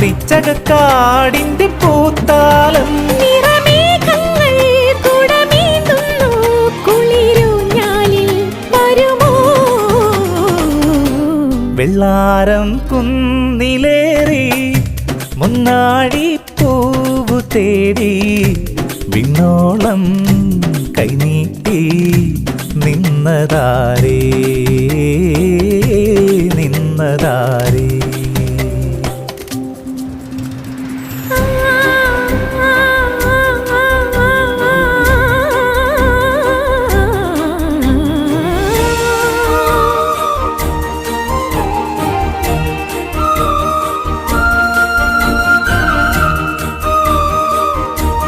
പിച്ചകക്കാടിന്റെ പൂത്താലം നിറമേഘങ്ങൾ കുടമേന്തുന്നു കുളിരൂഞ്ഞാലിൽ വരുമോ വെള്ളാരം കുന്നിലേറി മുന്നാഴി പൂവു തേടി വിണ്ണോളം കൈനീട്ടി നിന്നതാരേ നിന്നതാരേ